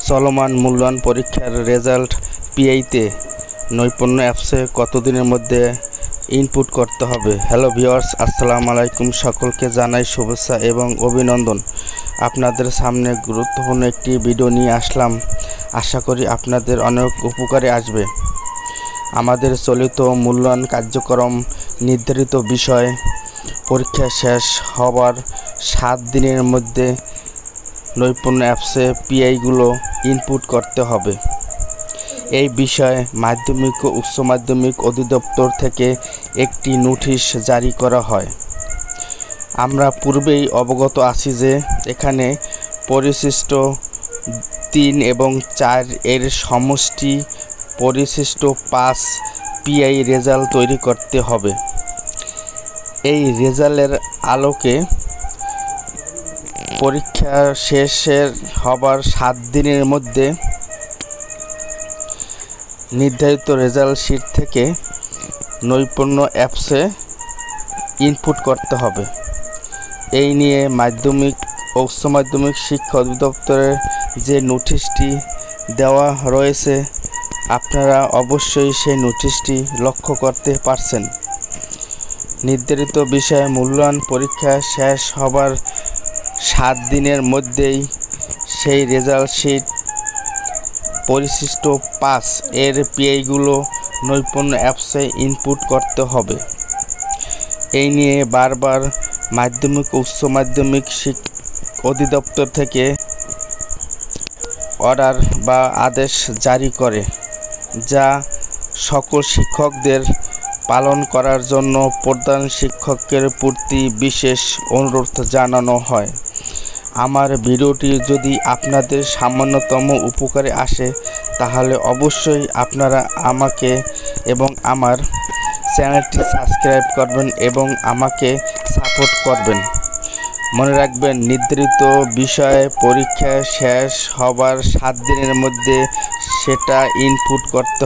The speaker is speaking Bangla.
চলমান মূল্যায়ন পরীক্ষার রেজাল্ট পিআইতে নৈপুণ্য অ্যাপসে কতদিনের মধ্যে ইনপুট করতে হবে। হ্যালো ভিউয়ার্স, আসসালামু আলাইকুম। সকলকে জানাই শুভেচ্ছা এবং অভিনন্দন। আপনাদের সামনে গুরুত্বপূর্ণ একটি ভিডিও নিয়ে আসলাম। আশা করি আপনাদের অনেক উপকারে আসবে। আমাদের চলিত মূল্যায়ন কার্যক্রম নির্ধারিত বিষয় পরীক্ষা শেষ হবার 7 দিনের মধ্যে নৈপুণ্য অ্যাপসে পিআইগুলো ইনপুট করতে হবে। এই বিষয়ে মাধ্যমিক ও উচ্চ মাধ্যমিক অধিদপ্তর থেকে একটি নোটিশ জারি করা হয়। আমরা পূর্বেই অবগত আছি যে এখানে পরিশিষ্ট 3 এবং 4 এর সমষ্টি পরিশিষ্ট 5 পিআই রেজাল্ট তৈরি করতে হবে। এই রেজাল্টের আলোকে পরীক্ষা শেষের হবার 7 দিনের মধ্যে নির্ধারিত রেজাল্ট শিট থেকে নৈপুণ্য অ্যাপসে ইনপুট করতে হবে। এই নিয়ে মাধ্যমিক ও উচ্চ মাধ্যমিক শিক্ষা অধিদপ্তরের যে নোটিশটি দেওয়া রয়েছে, আপনারা অবশ্যই সেই নোটিশটি লক্ষ্য করতে পারছেন। নির্ধারিত বিষয়ে মূল্যায়ন পরীক্ষা শেষ হবার 7 দিনের মধ্যেই সেই রেজাল্ট শিট পরিশিষ্ট 5 এর পিআইগুলো নৈপুণ্য অ্যাপসে ইনপুট করতে হবে। এই নিয়ে বারবার মাধ্যমিক ও উচ্চ মাধ্যমিক শিক্ষা অধিদপ্তর থেকে অর্ডার বা আদেশ জারি করে, যা সকল শিক্ষকদের পালন করার জন্য প্রধান শিক্ষকের প্রতি বিশেষ অনুরোধ জানানো হয়। আমার ভিডিওটি যদি আপনাদের সামান্যতম উপকারে আসে, তাহলে অবশ্যই আপনারা আমাকে এবং আমার চ্যানেলটি সাবস্ক্রাইব করবেন এবং আমাকে সাপোর্ট করবেন। মনে রাখবেন, নির্ধারিত বিষয়ে পরীক্ষা শেষ হবার 7 দিনের মধ্যে সেটা ইনপুট করতে